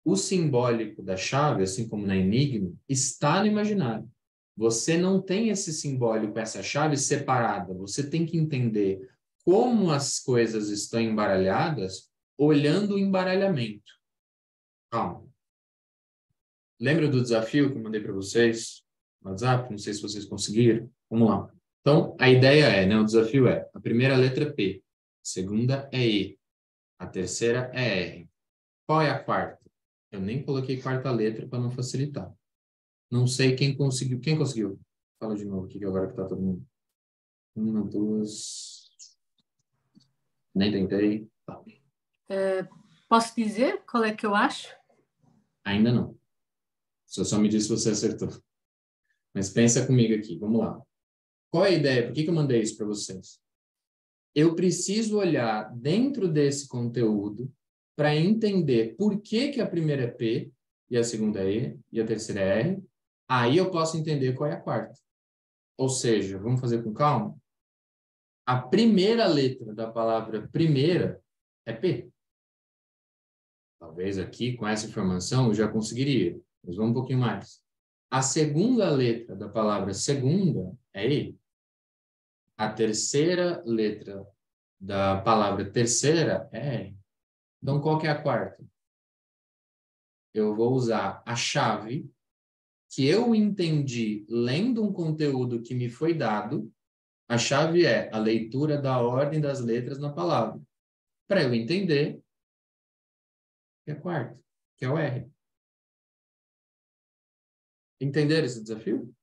Speaker 1: O simbólico da chave, assim como na Enigma, está no imaginário. Você não tem esse simbólico, essa chave separada. Você tem que entender como as coisas estão embaralhadas olhando o embaralhamento. Calma. Lembra do desafio que eu mandei para vocês no WhatsApp? Não sei se vocês conseguiram. Vamos lá. Então, a ideia é, né? O desafio é, a primeira letra é P, a segunda é E, a terceira é R. Qual é a quarta? Eu nem coloquei quarta letra para não facilitar. Não sei quem conseguiu. Quem conseguiu? Fala de novo aqui, agora que está todo mundo. 1, 2. Nem tentei. Tá.
Speaker 2: Posso dizer qual é que eu acho?
Speaker 1: Ainda não. Você só me disse se você acertou. Mas pensa comigo aqui. Vamos lá. Qual é a ideia? Por que eu mandei isso para vocês? Eu preciso olhar dentro desse conteúdo para entender por que a primeira é P e a segunda é E e a terceira é R. Aí eu posso entender qual é a quarta. Ou seja, vamos fazer com calma? A primeira letra da palavra primeira é P. Talvez aqui, com essa informação, eu já conseguiria. Mas vamos um pouquinho mais. A segunda letra da palavra segunda é E. A terceira letra da palavra terceira é R. Então, qual que é a quarta? Eu vou usar a chave que eu entendi lendo um conteúdo que me foi dado. A chave é a leitura da ordem das letras na palavra. Para eu entender, que é a quarta, que é o R. Entenderam esse desafio?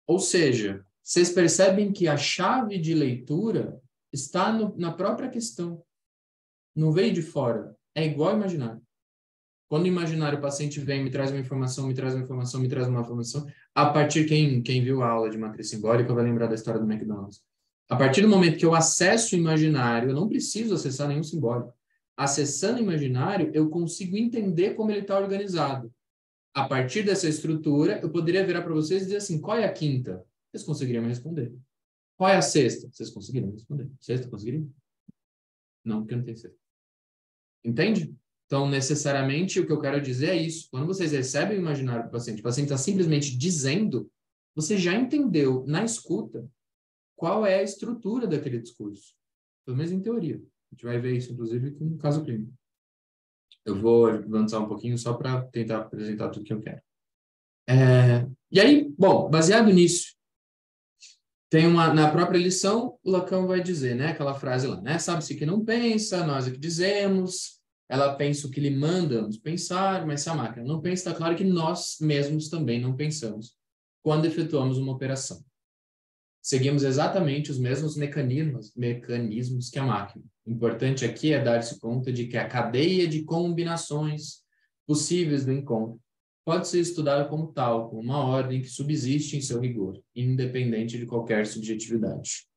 Speaker 1: Ou seja, vocês percebem que a chave de leitura está na própria questão. Não veio de fora. É igual ao imaginário. Quando o imaginário, o paciente vem, me traz uma informação, me traz uma informação, me traz uma informação, a partir, quem viu a aula de matriz simbólica vai lembrar da história do McDonald's. A partir do momento que eu acesso o imaginário, eu não preciso acessar nenhum simbólico. Acessando o imaginário, eu consigo entender como ele está organizado. A partir dessa estrutura, eu poderia virar para vocês e dizer assim, qual é a quinta? Vocês conseguiriam me responder. Qual é a sexta? Vocês conseguiriam me responder. Sexta, conseguiriam? Não, porque não tem sexta. Entende? Então, necessariamente, o que eu quero dizer é isso. Quando vocês recebem o imaginário do paciente, o paciente está simplesmente dizendo, você já entendeu na escuta qual é a estrutura daquele discurso. Pelo menos em teoria. A gente vai ver isso, inclusive, com o caso clínico. Eu vou avançar um pouquinho só para tentar apresentar tudo que eu quero. E aí, bom, baseado nisso, tem na própria lição, o Lacan vai dizer, né, aquela frase lá, né, sabe-se que não pensa, nós é que dizemos, ela pensa o que lhe mandamos pensar, mas se a máquina não pensa, está claro que nós mesmos também não pensamos quando efetuamos uma operação. Seguimos exatamente os mesmos mecanismos que a máquina. O importante aqui é dar-se conta de que a cadeia de combinações possíveis do encontro pode ser estudada como tal, como uma ordem que subsiste em seu rigor, independente de qualquer subjetividade.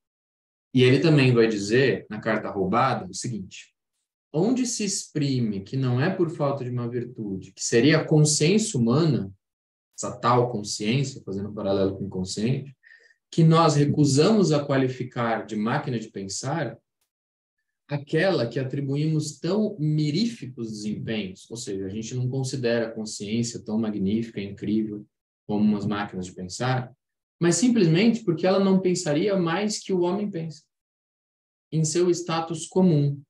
Speaker 1: E ele também vai dizer, na carta roubada, o seguinte: onde se exprime que não é por falta de uma virtude, que seria a consciência humana, essa tal consciência, fazendo um paralelo com o inconsciente, que nós recusamos a qualificar de máquina de pensar, aquela que atribuímos tão miríficos desempenhos, ou seja, a gente não considera a consciência tão magnífica, incrível, como umas máquinas de pensar, mas simplesmente porque ela não pensaria mais que o homem pensa, em seu status comum,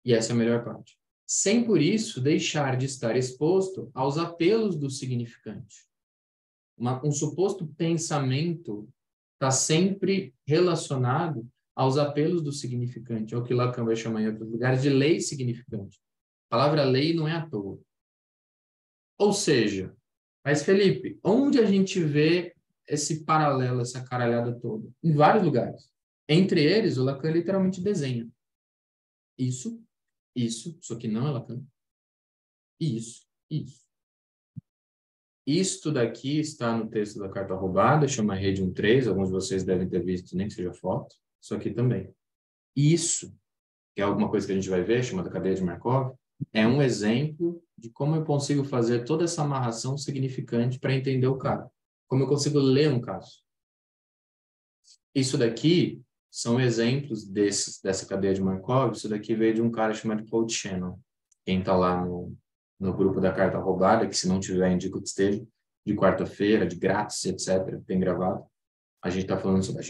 Speaker 1: e essa é a melhor parte, sem por isso deixar de estar exposto aos apelos do significante. Um suposto pensamento está sempre relacionado aos apelos do significante, é o que Lacan vai chamar em outros lugares de lei significante. A palavra lei não é à toa. Ou seja, mas Felipe, onde a gente vê esse paralelo, essa caralhada toda? Em vários lugares. Entre eles, o Lacan literalmente desenha. Isso, isso aqui não é Lacan. Isso. Isto daqui está no texto da carta roubada, chama Rede 1.3, alguns de vocês devem ter visto, nem que seja foto. Isso aqui também. Isso, que é alguma coisa que a gente vai ver, chamada cadeia de Markov, é um exemplo de como eu consigo fazer toda essa amarração significante para entender o cara. Como eu consigo ler um caso. Isso daqui são exemplos dessa cadeia de Markov. Isso daqui veio de um cara chamado Claude Shannon. Quem está lá no grupo da carta roubada, que se não tiver, indico que esteja, de quarta-feira, de grátis, etc., tem gravado. A gente está falando sobre,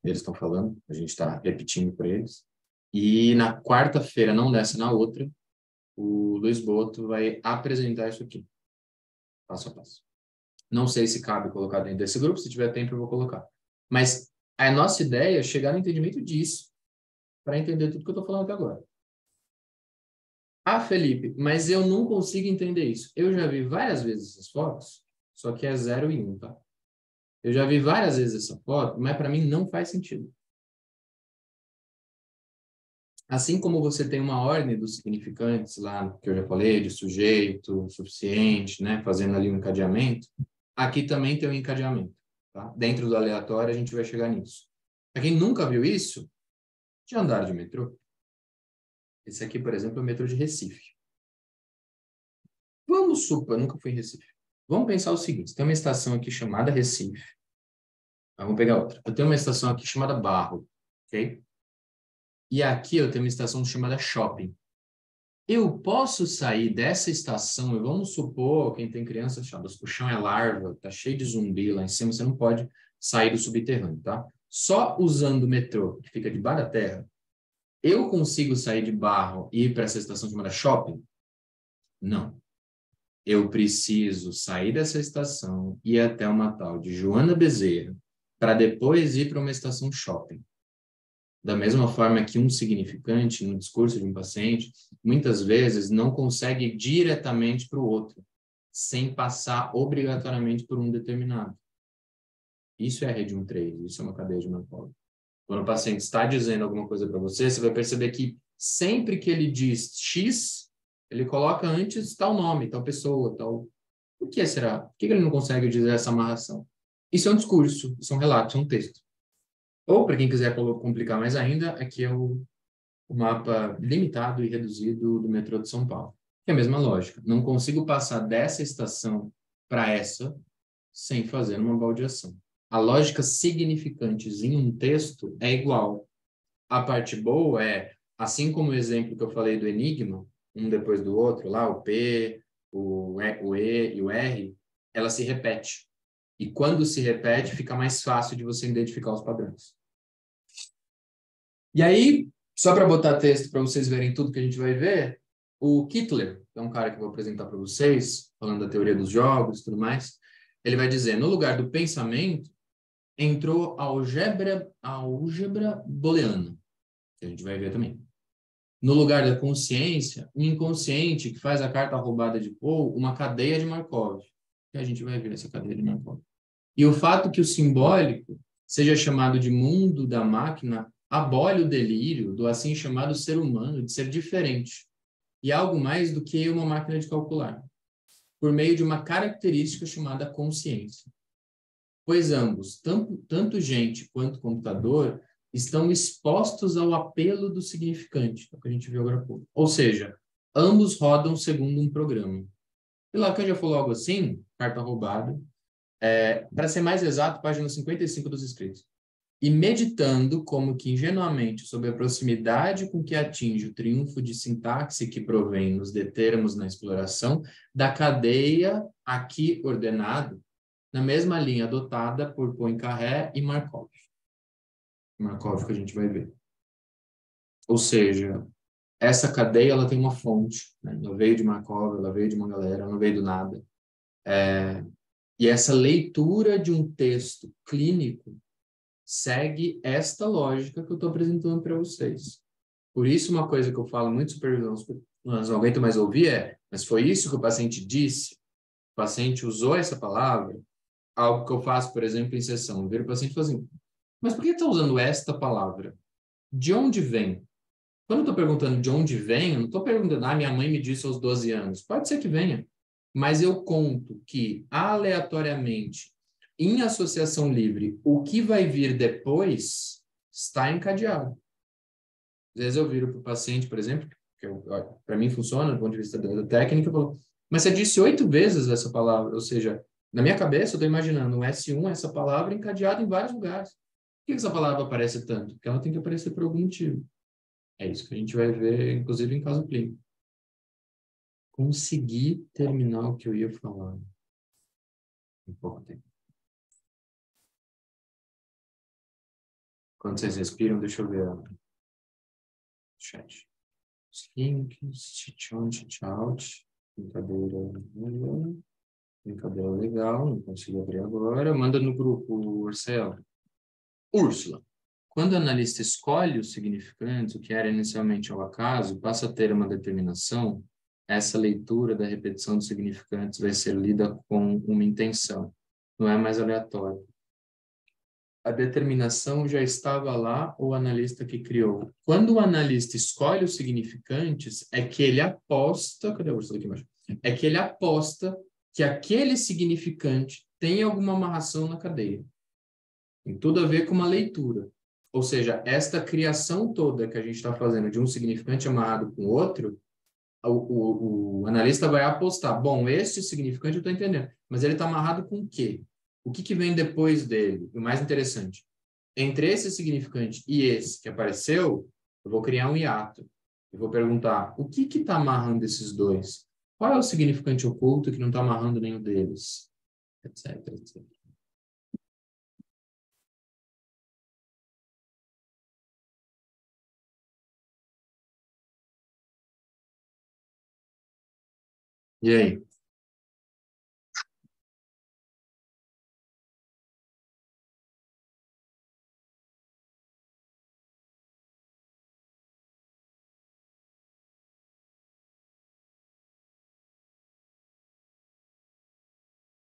Speaker 1: eles estão falando, a gente está repetindo para eles. E na quarta-feira, não dessa, na outra, o Luiz Boto vai apresentar isso aqui, passo a passo. Não sei se cabe colocar dentro desse grupo, se tiver tempo eu vou colocar. Mas a nossa ideia é chegar no entendimento disso, para entender tudo que eu estou falando até agora. Ah, Felipe, mas eu não consigo entender isso. Eu já vi várias vezes essas fotos, só que é 0 e 1, tá? Eu já vi várias vezes essa foto, mas para mim não faz sentido. Assim como você tem uma ordem dos significantes lá, que eu já falei, de sujeito, suficiente, né? Fazendo ali um encadeamento, aqui também tem um encadeamento, tá? Dentro do aleatório a gente vai chegar nisso. Para quem nunca viu isso, de andar de metrô. Esse aqui, por exemplo, é o metrô de Recife. Vamos supor, eu nunca fui em Recife. Vamos pensar o seguinte, tem uma estação aqui chamada Recife. Vamos pegar outra. Eu tenho uma estação aqui chamada Barro, ok? E aqui eu tenho uma estação chamada Shopping. Eu posso sair dessa estação, e vamos supor, quem tem criança, o chão é larva, tá cheio de zumbi lá em cima, você não pode sair do subterrâneo, tá? Só usando o metrô, que fica debaixo da terra, eu consigo sair de Barro e ir para essa estação chamada Shopping? Não. Eu preciso sair dessa estação e ir até uma tal de Joana Bezerra para depois ir para uma estação Shopping. Da mesma forma que um significante, no discurso de um paciente, muitas vezes não consegue ir diretamente para o outro, sem passar obrigatoriamente por um determinado. Isso é a rede 1.3, isso é uma cadeia de Markov. Quando o paciente está dizendo alguma coisa para você, você vai perceber que sempre que ele diz X, ele coloca antes tal nome, tal pessoa, tal... Por que será? Por que ele não consegue dizer essa amarração? Isso é um discurso, isso é um relato, isso é um texto. Ou, para quem quiser complicar mais ainda, aqui é o mapa limitado e reduzido do metrô de São Paulo. É a mesma lógica. Não consigo passar dessa estação para essa sem fazer uma baldeação. A lógica significantes em um texto é igual. A parte boa é, assim como o exemplo que eu falei do enigma, um depois do outro, lá o P, o E e o R, ela se repete. E quando se repete, fica mais fácil de você identificar os padrões. E aí, só para botar texto para vocês verem tudo que a gente vai ver, o Kittler, que é um cara que eu vou apresentar para vocês, falando da teoria dos jogos e tudo mais, ele vai dizer, no lugar do pensamento, entrou a álgebra booleana, que a gente vai ver também. No lugar da consciência, o inconsciente, que faz a carta roubada de Poe, uma cadeia de Markov, que a gente vai ver essa cadeia de Markov. E o fato que o simbólico seja chamado de mundo da máquina abole o delírio do assim chamado ser humano de ser diferente e algo mais do que uma máquina de calcular. por meio de uma característica chamada consciência. Pois ambos, tanto gente quanto computador, estão expostos ao apelo do significante, é o que a gente viu agora há pouco. Ou seja, ambos rodam segundo um programa. E Lacan já falou algo assim, carta roubada, para ser mais exato, página 55 dos escritos. E meditando como que ingenuamente sobre a proximidade com que atinge o triunfo de sintaxe que provém nos determos na exploração da cadeia aqui ordenado, na mesma linha adotada por Poincaré e Markov. Markov que a gente vai ver. Ou seja, essa cadeia ela tem uma fonte, né? Ela veio de Markov, ela veio de uma galera, ela não veio do nada. E essa leitura de um texto clínico segue esta lógica que eu estou apresentando para vocês. Por isso, uma coisa que eu falo muito supervisão, mas não aguento mais ouvir mas foi isso que o paciente disse? O paciente usou essa palavra? Algo que eu faço, por exemplo, em sessão. Eu viro o paciente e falo assim, mas por que está usando esta palavra? De onde vem? Quando eu estou perguntando de onde vem, eu não estou perguntando, minha mãe me disse aos 12 anos. Pode ser que venha. Mas eu conto que, aleatoriamente, em associação livre, o que vai vir depois está encadeado. Às vezes eu viro para o paciente, por exemplo, que para mim funciona do ponto de vista da técnica, eu falo, mas você disse 8 vezes essa palavra, ou seja, na minha cabeça eu estou imaginando um S1, essa palavra encadeada em vários lugares. Por que essa palavra aparece tanto? Porque ela tem que aparecer por algum motivo. É isso que a gente vai ver, inclusive, em caso clínico. Consegui terminar o que eu ia falar em pouco tempo. Quando vocês respiram, deixa eu ver o chat. Os links, chit-on, chit-out, brincadeira legal, não consigo abrir agora. Manda no grupo, Marcelo. Úrsula. Quando o analista escolhe os significantes, o que era inicialmente ao acaso, passa a ter uma determinação, essa leitura da repetição dos significantes vai ser lida com uma intenção, não é mais aleatório. A determinação já estava lá, o analista que criou. Quando o analista escolhe os significantes, é que ele aposta... Cadê a Úrsula aqui embaixo? É que ele aposta que aquele significante tem alguma amarração na cadeia. Tem tudo a ver com uma leitura. Ou seja, esta criação toda que a gente está fazendo de um significante amarrado com outro, o analista vai apostar, bom, este significante eu estou entendendo, mas ele está amarrado com o quê? O que vem depois dele? O mais interessante, entre esse significante e esse que apareceu, eu vou criar um hiato. Eu vou perguntar, o que está amarrando esses dois? Qual é o significante oculto que não está amarrando nenhum deles? Etc, etc. E aí?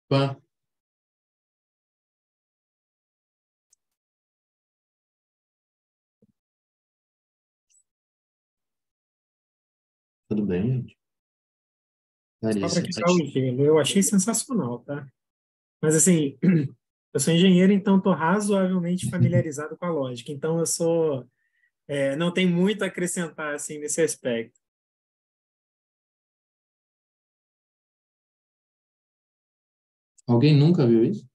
Speaker 1: Pã? Tudo bem, gente?
Speaker 3: Só para
Speaker 1: Larissa,
Speaker 3: quebrar o gelo, eu achei sensacional, tá? Mas assim, eu sou engenheiro, então estou razoavelmente familiarizado com a lógica. Então eu sou, não tem muito a acrescentar assim nesse aspecto.
Speaker 1: alguém nunca viu isso?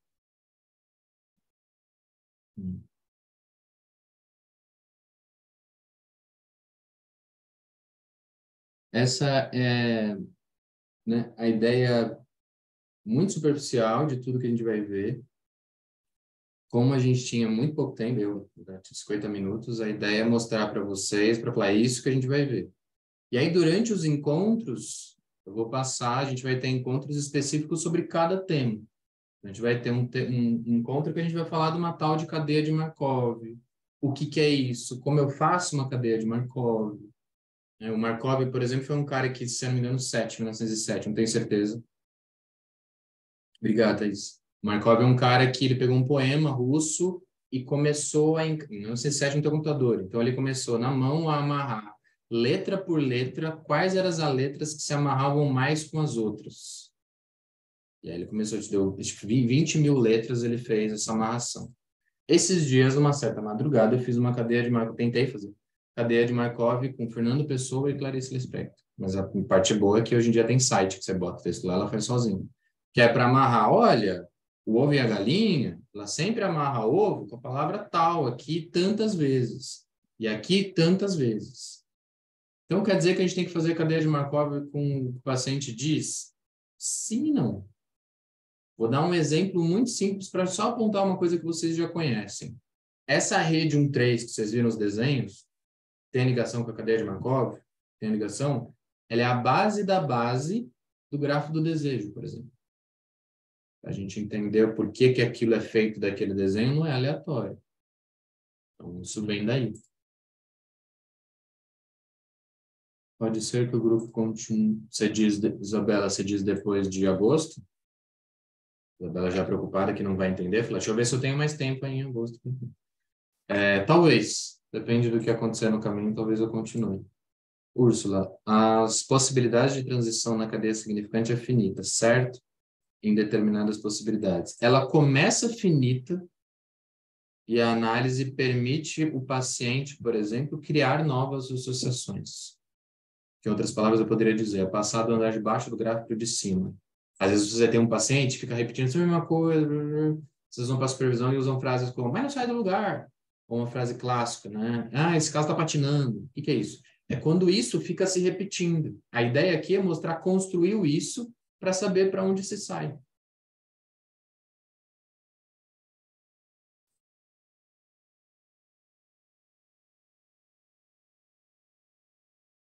Speaker 1: Essa é, né, a ideia muito superficial de tudo que a gente vai ver. Como a gente tinha muito pouco tempo, eu durante 50 minutos, a ideia é mostrar para vocês, para falar, é isso que a gente vai ver. E aí, durante os encontros, eu vou passar, a gente vai ter encontros específicos sobre cada tema. A gente vai ter um encontro que a gente vai falar de uma tal de cadeia de Markov. O que é isso? Como eu faço uma cadeia de Markov? O Markov, por exemplo, foi um cara que, se não me engano, 1907, não tenho certeza. Obrigado, Thaís. Markov é um cara que ele pegou um poema russo e começou em 1907 no teu computador. Então, ele começou na mão a amarrar, letra por letra, quais eram as letras que se amarravam mais com as outras. E aí ele começou, te deu acho que 20 mil letras, ele fez essa amarração. Esses dias, numa certa madrugada, eu fiz uma cadeia de Markov, tentei fazer cadeia de Markov com Fernando Pessoa e Clarice Lispector. Mas a parte boa é que hoje em dia tem site que você bota o texto lá, ela faz sozinha. Que é para amarrar, olha, o ovo e a galinha, ela sempre amarra ovo com a palavra tal, aqui tantas vezes. E aqui tantas vezes. Então, quer dizer que a gente tem que fazer cadeia de Markov com o paciente diz? Sim e não. Vou dar um exemplo muito simples para só apontar uma coisa que vocês já conhecem. Essa rede 1,3 que vocês viram nos desenhos, tem ligação com a cadeia de Markov? Tem ligação? Ela é a base da base do grafo do desejo, por exemplo. A gente entender por que que aquilo é feito daquele desenho não é aleatório. Então, isso vem daí. Pode ser que o grupo continue. Você diz, Isabela, você diz depois de agosto? Isabela já preocupada que não vai entender. Fala, deixa eu ver se eu tenho mais tempo aí em agosto. Talvez. Depende do que acontecer no caminho, talvez eu continue. Úrsula, as possibilidades de transição na cadeia significante é finita, certo? Em determinadas possibilidades. Ela começa finita e a análise permite o paciente, por exemplo, criar novas associações. Que, em outras palavras, eu poderia dizer, é passar do andar de baixo do gráfico de cima. Às vezes você tem um paciente que fica repetindo a mesma coisa, vocês vão para a supervisão e usam frases como, mas não sai do lugar. Ou uma frase clássica, né? Ah, esse caso está patinando. O que é isso? É quando isso fica se repetindo. A ideia aqui é mostrar, construiu isso para saber para onde se sai.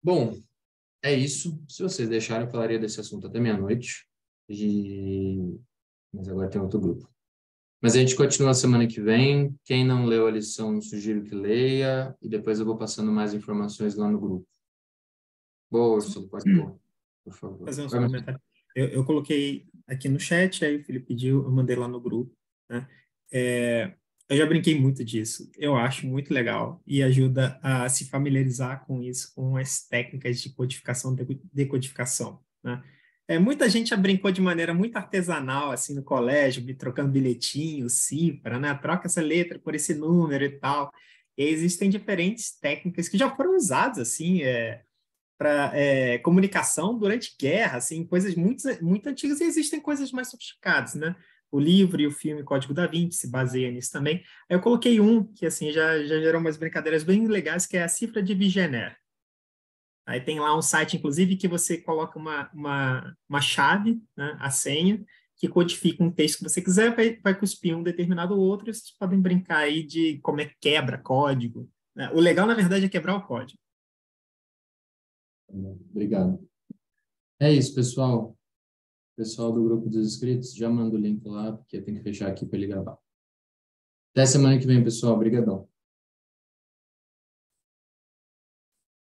Speaker 1: Bom, é isso. Se vocês deixarem, eu falaria desse assunto até meia-noite. Mas agora tem outro grupo. Mas a gente continua semana que vem. Quem não leu a lição, sugiro que leia. E depois eu vou passando mais informações lá no grupo. Boa, Ursula, pode pôr, por favor.
Speaker 3: Fazer um comentário. Eu coloquei aqui no chat, aí o Felipe pediu, eu mandei lá no grupo, né? Eu já brinquei muito disso. Eu acho muito legal e ajuda a se familiarizar com isso, com as técnicas de codificação e decodificação, né? Muita gente já brincou de maneira muito artesanal, assim, no colégio, trocando bilhetinho, cifra, né? Troca essa letra por esse número e tal. E existem diferentes técnicas que já foram usadas, assim, para comunicação durante guerra, assim, coisas muito, muito antigas, e existem coisas mais sofisticadas, né? O livro e o filme Código da Vinci se baseia nisso também. Aí eu coloquei um que assim já gerou umas brincadeiras bem legais, que é a cifra de Vigenère. Aí tem lá um site, inclusive, que você coloca uma chave, né, a senha, que codifica um texto que você quiser, vai cuspir um determinado outro, e vocês podem brincar aí de como é que quebra código, né? O legal, na verdade, é quebrar o código.
Speaker 1: Obrigado. É isso, pessoal. Pessoal do grupo dos inscritos, já manda o link lá, porque tem que fechar aqui para ele gravar. Até semana que vem, pessoal. Obrigadão.